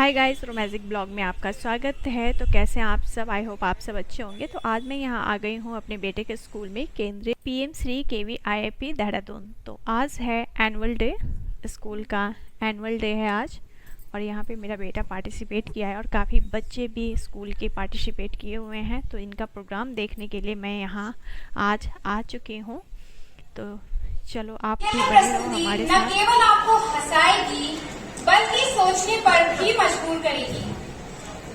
Hi guys, रोमैजिक blog में आपका स्वागत है। तो कैसे हैं आप सब? आई होप आप सब अच्छे होंगे। तो आज मैं यहाँ आ गई हूँ अपने बेटे के स्कूल में, केंद्रीय पीएम श्री KVIIP देहरादून। तो आज है एनुअल डे, स्कूल का एनुअल डे है आज। और यहाँ पे मेरा बेटा पार्टिसिपेट किया है और काफ़ी बच्चे भी स्कूल के पार्टिसिपेट किए हुए हैं। तो इनका प्रोग्राम देखने के लिए मैं यहाँ आज आ चुकी हूँ। तो चलो आप भी बने रहो हमारे साथ। न केवल आपको हंसाएगी बल्कि सोचने पर भी मजबूर करेगी।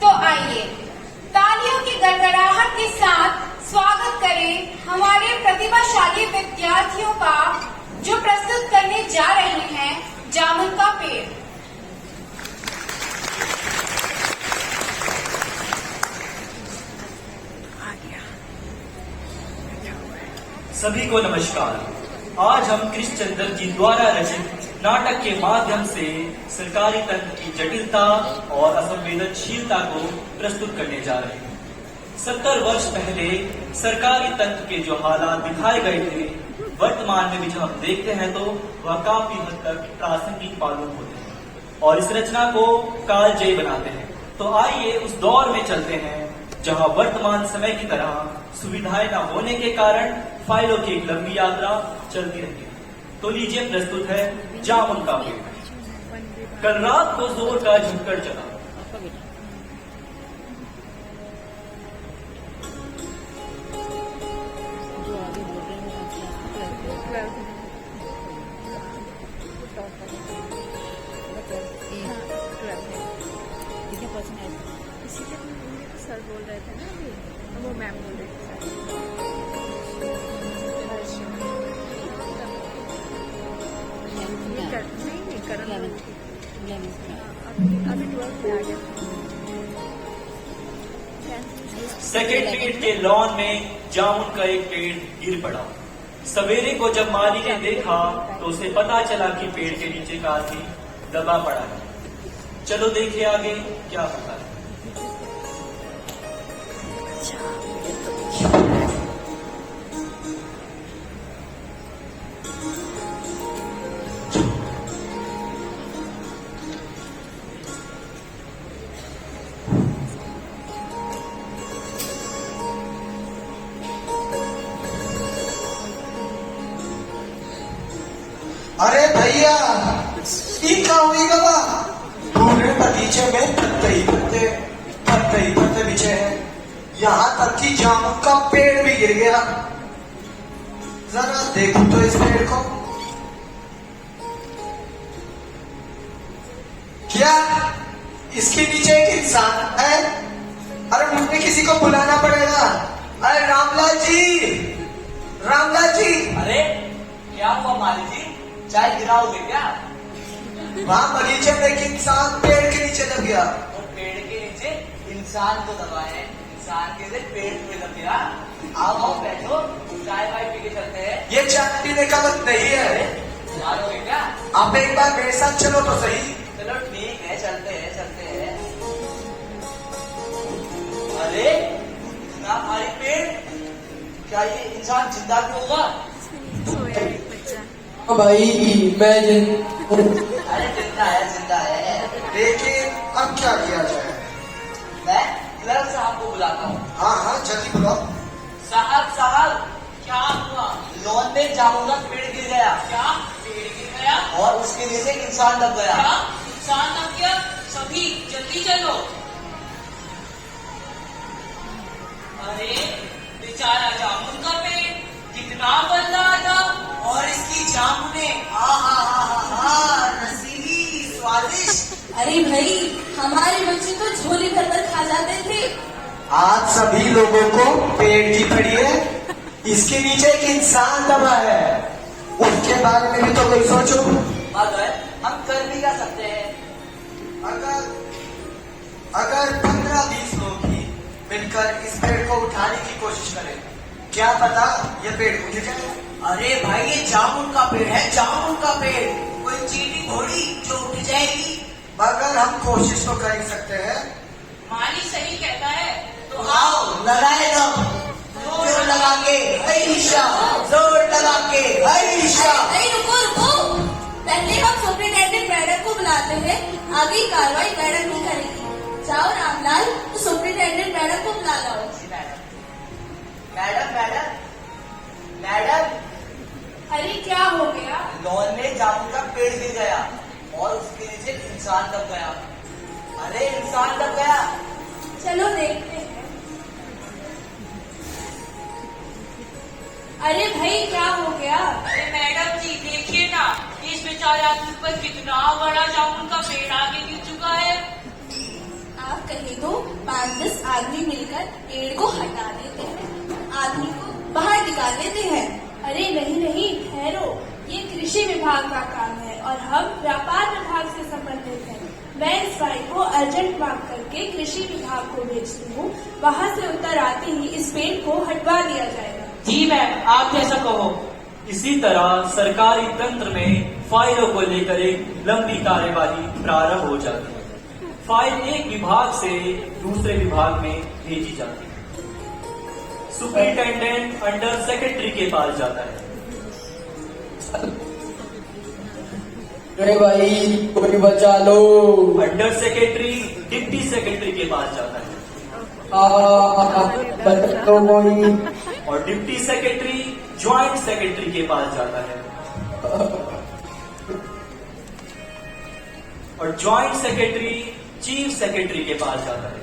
तो आइए तालियों की गड़गड़ाहट के साथ स्वागत करें हमारे प्रतिभाशाली विद्यार्थियों का, जो प्रस्तुत करने जा रहे हैं जामुन का पेड़। सभी को नमस्कार। आज हम कृष्णचंद्र जी द्वारा रचित नाटक के माध्यम से सरकारी तंत्र की जटिलता और असंवेदनशीलता को प्रस्तुत करने जा रहे हैं। 70 वर्ष पहले सरकारी तंत्र के जो हालात दिखाए गए थे, वर्तमान में भी जब हम देखते हैं तो वह काफी हद तक प्रासंगिक मालूम होते हैं और इस रचना को कालजयी बनाते हैं। तो आइए उस दौर में चलते हैं जहां वर्तमान समय की तरह सुविधाएं न होने के कारण फाइलों की एक लंबी यात्रा चलती रहती है। तो लीजिए, प्रस्तुत है जामुन का पेड़। कल रात को जोर का झुक्कर चला। सर बोल रहे थे ना अभी, वो मैम बोल रहे थे अभी 12th में आ गया। सेकेंड पीरियड के लॉन में जामुन का एक पेड़ गिर पड़ा। सवेरे को जब माली ने देखा तो उसे पता चला कि पेड़ के नीचे का आदमी दबा पड़ा है। चलो देखिए आगे क्या होता है। अरे भैया, ई का हुई गवा पूरे बगीचे में पत्ते ही पत्ते बिछे हैं। यहाँ तक कि जामुन का पेड़ भी गिर गया। जरा देखो तो इस पेड़ को। क्या इसके नीचे एक इंसान है? अरे मुझे किसी को बुलाना पड़ेगा। अरे रामलाल जी। अरे क्या हुआ माली जी, चाय गिराओगे क्या? वहाँ बगीचे में एक इंसान पेड़ के नीचे दब गया। और पेड़ के नीचे इंसान को दबाए, इंसान के लिए पेड़ पे दब गया। आओ बैठो, चाय वाय पी के चलते हैं। ये चाय पीने का वक्त नहीं है। मारोगे क्या? आप एक बार मेरे साथ चलो तो सही। चलो ठीक है, चलते हैं। अरे इतना भारी पेड़, क्या ये इंसान जिंदा भी होगा? भाई मैं अरे जिंदा है। लेकिन अब क्या किया जाए? मैं क्लर्क साहब को बुलाता हूँ। हाँ जल्दी बुलाओ। साहब क्या हुआ? लॉन में जामुन का पेड़ गिर गया। क्या पेड़ गिर गया? और उसके नीचे एक इंसान दब गया। क्या इंसान दब गया? सभी जल्दी चलो। अरे बेचारा जामुन का पेड़ कितना बन रहा था, और इसकी जामुने रसीली स्वादिष्ट। अरे भाई, हमारे बच्चे तो झोले भर कर खा जाते थे। आज सभी लोगों को पेड़ की पड़ी है, इसके नीचे एक इंसान दबा है। उसके बारे में भी तो कोई सोचो। मगर हम कर भी क्या सकते हैं? अगर 15-20 लोग ही मिलकर इस पेड़ को उठाने की कोशिश करें, क्या पता ये पेड़ उठ जाए। अरे भाई, ये जामुन का पेड़ है, जामुन का पेड़। कोई चीटी घोड़ी जो उठ जाएगी। मगर हम कोशिश तो कर ही सकते हैं। माली सही कहता है। तो आओ लगाए दम, जोर लगा के हईशा, जोर लगा के हईशा। अरे रुको, पहले हम सुप्रिंटेंडेंट मैडम को बुलाते हैं, आगे कार्रवाई मैडम ही करेंगे। मैडम, अरे क्या हो गया? लॉन में जामुन का पेड़ गिर गया और उसके नीचे एक इंसान दब गया। अरे इंसान दब गया। चलो देखते हैं। अरे भाई क्या हो गया? अरे मैडम जी देखिए ना, इस बेचारे आदमी पर कितना बड़ा जामुन का पेड़ आगे गिर चुका है। आप कहे तो 5-10 आदमी मिलकर पेड़ को हटा देते हैं, आदमी को बाहर निकाल लेते हैं। अरे नहीं ठहरो, ये कृषि विभाग का काम है और हम व्यापार विभाग से संबंधित हैं। मैं इस फाइल को अर्जेंट मांग करके कृषि विभाग को भेजती हूँ, वहाँ से उत्तर आते ही इस पेड़ को हटवा दिया जाएगा। जी मैम, आप जैसा कहो। इसी तरह सरकारी तंत्र में फाइलों को लेकर एक लंबी कार्यवाही प्रारंभ हो जाती है। फाइल एक विभाग से दूसरे विभाग में भेजी जाती है। सुपरिटेंडेंट अंडर सेक्रेटरी के पास जाता है। अरे भाई कोई बचा लो। अंडर सेक्रेटरी डिप्टी सेक्रेटरी के पास जाता है। बचा लो कोई। और डिप्टी सेक्रेटरी ज्वाइंट सेक्रेटरी के पास जाता है। और ज्वाइंट सेक्रेटरी चीफ सेक्रेटरी के पास जाता है।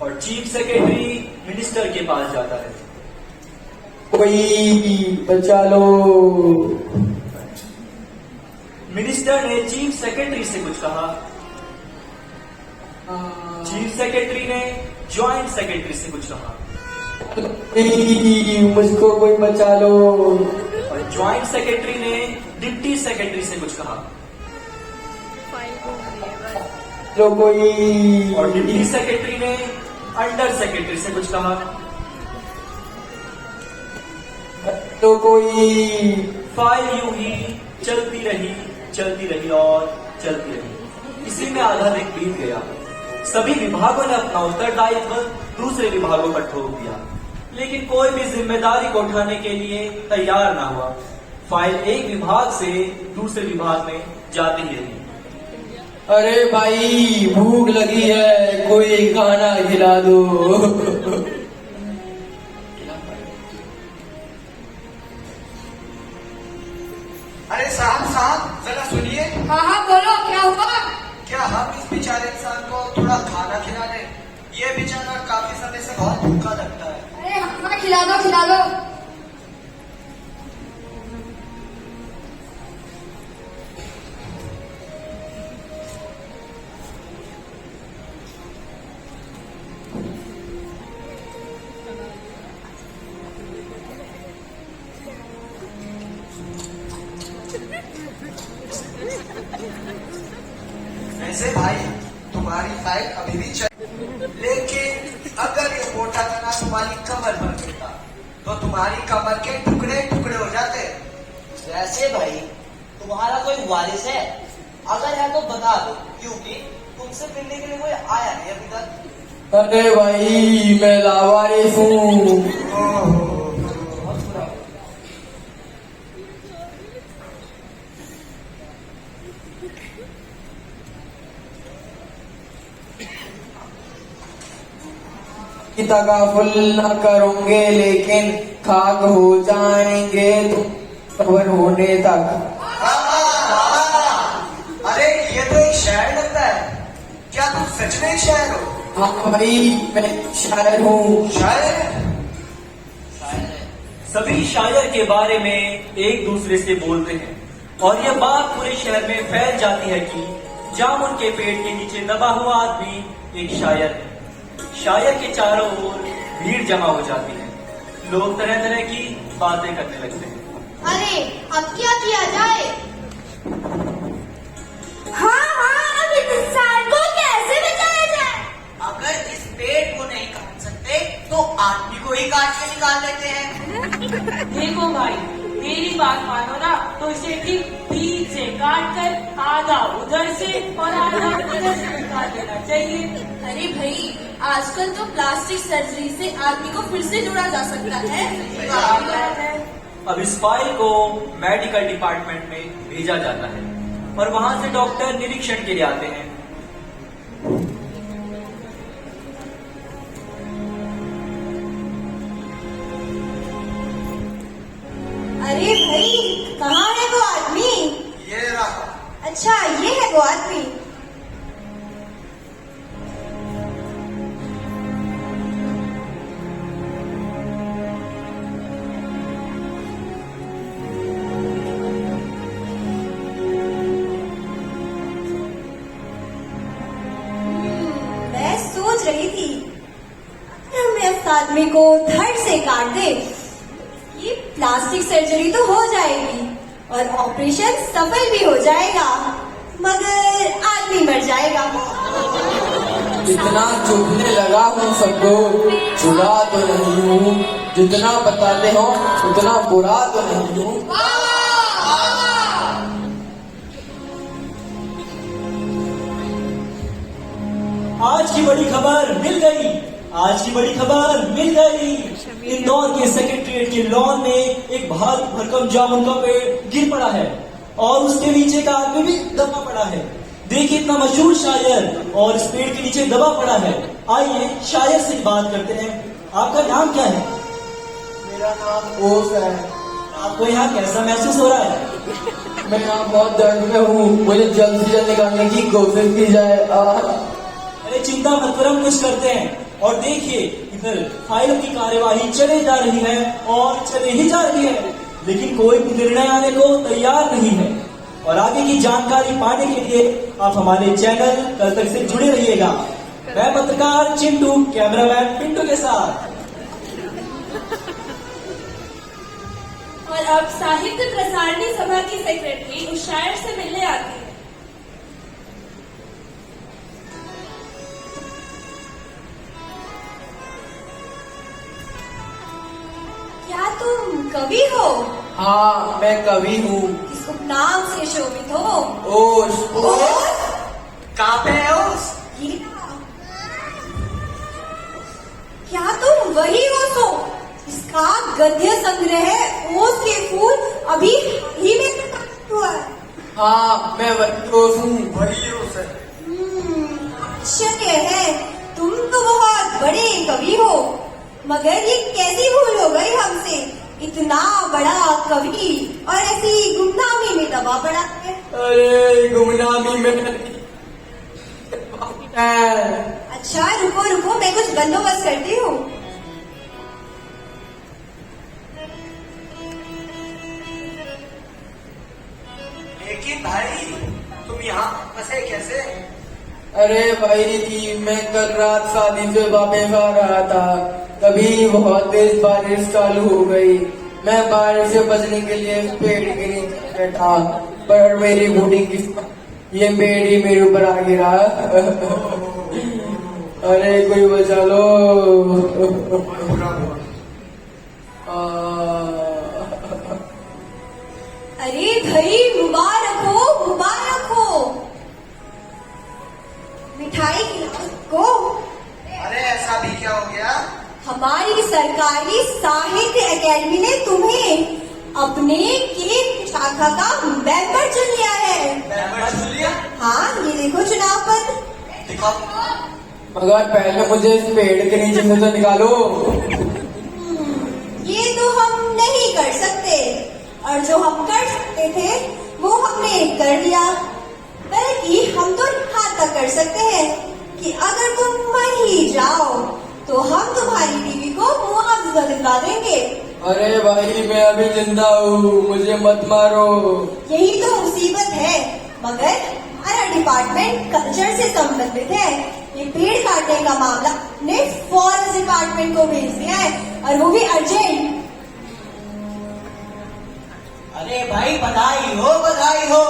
और चीफ सेक्रेटरी मिनिस्टर के पास जाता है। कोई बचा लो। मिनिस्टर ने चीफ सेक्रेटरी से कुछ कहा। चीफ सेक्रेटरी ने ज्वाइंट सेक्रेटरी से कुछ कहा। मुझको कोई बचा लो। और ज्वाइंट सेक्रेटरी ने डिप्टी सेक्रेटरी से कुछ कहा। लो कोई। और डिप्टी सेक्रेटरी ने अंडर सेक्रेटरी से कुछ कहा। तो कोई। फाइल यूं ही चलती रही और चलती रही। इसी में आधा दिन बीत गया। सभी विभागों ने अपना उत्तरदायित्व दूसरे विभागों पर थोप दिया, लेकिन कोई भी जिम्मेदारी को उठाने के लिए तैयार न हुआ। फाइल एक विभाग से दूसरे विभाग में जाती ही रही। अरे भाई भूख लगी है, कोई खाना खिला दो। अरे साहब जरा सुनिए। हाँ बोलो, क्या हुआ? क्या हम इस बेचारे इंसान को थोड़ा खाना खिला दें? ये बेचारा काफी समय से बहुत भूखा लगता है। अरे हाँ, खिला दो। वैसे भाई तुम्हारी फाइल अभी भी चल, लेकिन अगर ये मोटा तना तुम्हारी कमर पर गिरता तो तुम्हारी कमर के टुकड़े टुकड़े हो जाते। वैसे भाई तुम्हारा कोई वारिस है? अगर है तो बता दो, क्योंकि तुमसे मिलने के लिए कोई आया नहीं अभी तक। अरे भाई मैं लावारिस हूँ। तगाफुल न करोगे लेकिन खाक हो जाएंगे तुम कबर होने तक। अरे ये तो एक शायर लगता है। क्या तुम सच में शायर हो? हाँ भाई मैं शायर हूँ। शायर? सभी शायर के बारे में एक दूसरे से बोलते हैं और यह बात पूरे शहर में फैल जाती है कि जामुन के पेड़ के नीचे दबा हुआ आदमी एक शायर है। शायर के चारों ओर भीड़ जमा हो जाती है। लोग तरह तरह की बातें करने लगते हैं। अरे अब क्या किया जाए? हाँ अब इस इंसान को कैसे बचाया जाए? अगर इस पेड़ को नहीं काट सकते तो आदमी को ही काट के निकाल देते हैं। देखो भाई, मेरी बात मानो ना तो इसे ठीक बीच से काट कर आधा उधर से और आधा इधर से निकाल देना चाहिए। अरे भाई आजकल तो प्लास्टिक सर्जरी से आदमी को फिर से जोड़ा जा सकता है। अब इस फाइल को मेडिकल डिपार्टमेंट में भेजा जाता है और वहां से डॉक्टर निरीक्षण के लिए आते हैं। अरे भाई, कहाँ है वो आदमी? ये रहा। अच्छा, ये है वो आदमी। मैं सोच रही थी, अगर मैं इस आदमी को धड़ से काट दे, ये प्लास्टिक सर्जरी तो हो जाएगी और ऑपरेशन सफल भी हो जाएगा, मगर आदमी मर जाएगा। जितना चुभने लगा हूँ सबको, बुरा तो नहीं हूँ। जितना बताते हो उतना बुरा तो नहीं हूँ। आज की बड़ी खबर मिल गई। आज की बड़ी खबर मिल गई। इंदौर के सेक्रेटरीट के लॉन में एक भारी भरकम जामुन का पेड़ गिर पड़ा है और उसके नीचे का आदमी भी दबा पड़ा है। देखिए, इतना मशहूर शायर और इस पेड़ के नीचे दबा पड़ा है। आइए शायर से बात करते हैं। आपका नाम क्या है? मेरा नाम ओस है। आपको यहाँ कैसा महसूस हो रहा है? मैं यहाँ बहुत दर्द में हूँ, मुझे जल्द से जल्द निकालने की कोशिश की जाए। अरे चिंता मत करो, हम कुछ करते हैं। और देखिए, इधर फाइलों की कार्यवाही चले जा रही है और चले ही जा रही है, लेकिन कोई भी निर्णय आने को तैयार नहीं है। और आगे की जानकारी पाने के लिए आप हमारे चैनल कल तक से जुड़े रहिएगा। मैं पत्रकार चिंटू, कैमरामैन पिंटू के साथ। और अब साहित्य प्रसारणी सभा की सेक्रेटरी उस शायर से मिलने आती है। क्या तुम कवि हो? हाँ, मैं कवि हूँ। किस उपनाम से शोभित हो? ओस। ओस? कहाँ पे है ओस? क्या तुम वही ओस हो? इसका गद्य संग्रह ओस के फूल अभी ही में प्रकाशित हुआ है। हाँ, मैं वही ओस हूँ। वही ओस है। आश्चर्य है, तुम तो बहुत बड़े कवि हो, मगर ये कैसी भूल हो गई हमसे? इतना बड़ा कवि और ऐसी गुमनामी में दबा पड़ा है। अरे गुमनामी में अच्छा, रुको रुको, मैं कुछ बंदोबस्त करती हूँ। लेकिन भाई, तुम यहाँ फंसे कैसे? अरे भाई, मैं कल रात शादी से वापस आ रहा था, तभी बहुत तेज बारिश चालू हो गई। मैं बारिश से बचने के लिए पेड़ के नीचे बैठा, पर मेरी बूढ़ी किस्मत, ये पेड़ ही मेरे ऊपर आ गिरा। अरे कोई बचा लो। अरे भाई, मुबारक हो, मुबारक हो। मिठाई खिलाओ को। अरे ऐसा भी क्या हो गया? हमारी सरकारी साहित्य अकेडमी ने तुम्हें अपने केंद्र शाखा का मेंबर चुन लिया है। मेंबर चुन लिया? हाँ, ये देखो चुनाव पत्र। दिखाओ। मगर पहले मुझे इस पेड़ के नीचे से तो निकालो। ये तो हम नहीं कर सकते, और जो हम कर सकते थे वो हमने कर दिया। बल्कि हम तो यहाँ तक कर सकते हैं कि अगर तुम मर ही जाओ तो हम तुम्हारी बीवी को मुआवजा दिला देंगे। अरे भाई, मैं अभी जिंदा हूँ, मुझे मत मारो। यही तो मुसीबत है, मगर हमारा डिपार्टमेंट कल्चर से संबंधित है। ये पेड़ काटने का मामला ने फॉरेस्ट डिपार्टमेंट को भेज दिया है, और वो भी अर्जेंट। अरे भाई, बधाई हो, बधाई हो।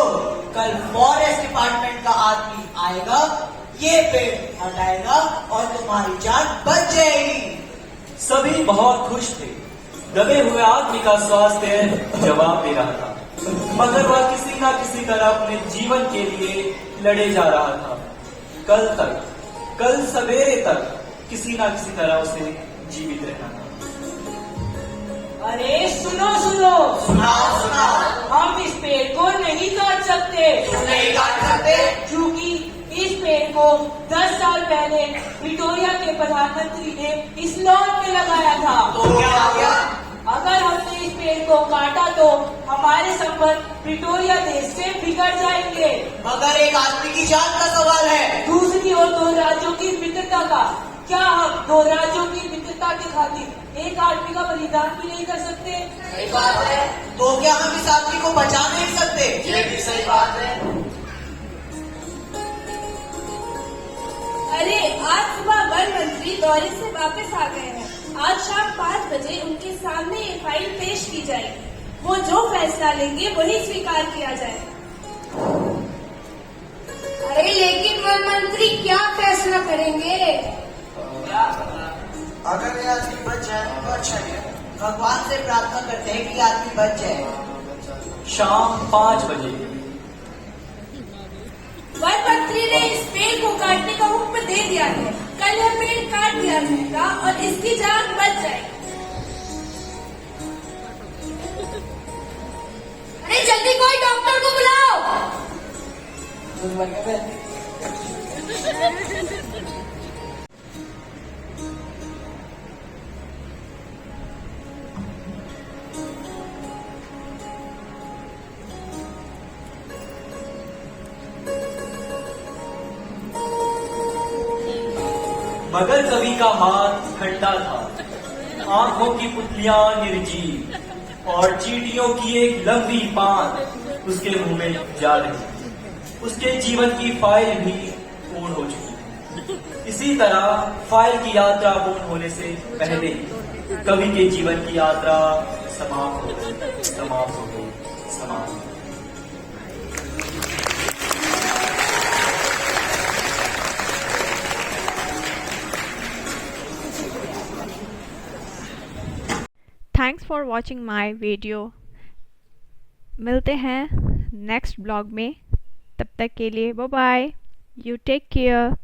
कल फॉरेस्ट डिपार्टमेंट का आदमी आएगा, ये पेड़ हटाएगा और तुम्हारी जान बच जाएगी। सभी बहुत खुश थे। दबे हुए आदमी का स्वास्थ्य जवाब दे रहा था, मगर वह किसी न किसी तरह अपने जीवन के लिए लड़े जा रहा था। कल सवेरे तक किसी न किसी तरह उसे जीवित रहना था। अरे सुनो सुनो, सुनाओ सुनाओ। हम इस पेड़ को नहीं काट सकते। क्यों नहीं काट सकते? क्योंकि इस पेड़ को 10 साल पहले विक्टोरिया के प्रधानमंत्री ने इस लॉन में लगाया था। तो क्या हो गया? अगर हमने इस पेड़ को काटा तो हमारे संबंध विक्टोरिया देश से बिगड़ जाएंगे। मगर एक आदमी की जान का सवाल है। दूसरी ओर दो राज्यों की मित्रता का। क्या हम दो राज्यों की मित्रता के खातिर एक आदमी का बलिदान भी नहीं कर सकते? सही बात है। तो क्या हम इस आदमी को बचा नहीं सकते? ये भी सही बात है। अरे आज सुबह वन मंत्री दौरे से वापस आ गए हैं। आज शाम 5 बजे उनके सामने ये फाइल पेश की जाएगी। वो जो फैसला लेंगे वही स्वीकार किया जाएगा। अरे लेकिन वन मंत्री क्या फैसला करेंगे? अगर ये आदमी बच जाए तो अच्छा है। भगवान से प्रार्थना करते हैं कि आदमी बच जाए। शाम 5 बजे वन मंत्री ने इस पेड़ को काटने का हुक्म दे दिया है। कल यह पेड़ काट दिया जाएगा और इसकी जान बच जाएगी। अरे जल्दी कोई डॉक्टर को बुलाओ। मगर कवि का हाथ ठंडा था, आंखों की पुतलियां निर्जीव और चींटियों की एक लंबी पान उसके मुंह में जा रही। उसके जीवन की फाइल भी पूर्ण हो चुकी। इसी तरह फाइल की यात्रा पूर्ण होने से पहले कवि के जीवन की यात्रा समाप्त हो गई, समाप्त हो गई, समाप्त हो गई। Thanks for watching my video. मिलते हैं नेक्स्ट ब्लॉग में, तब तक के लिए bye bye, you take care.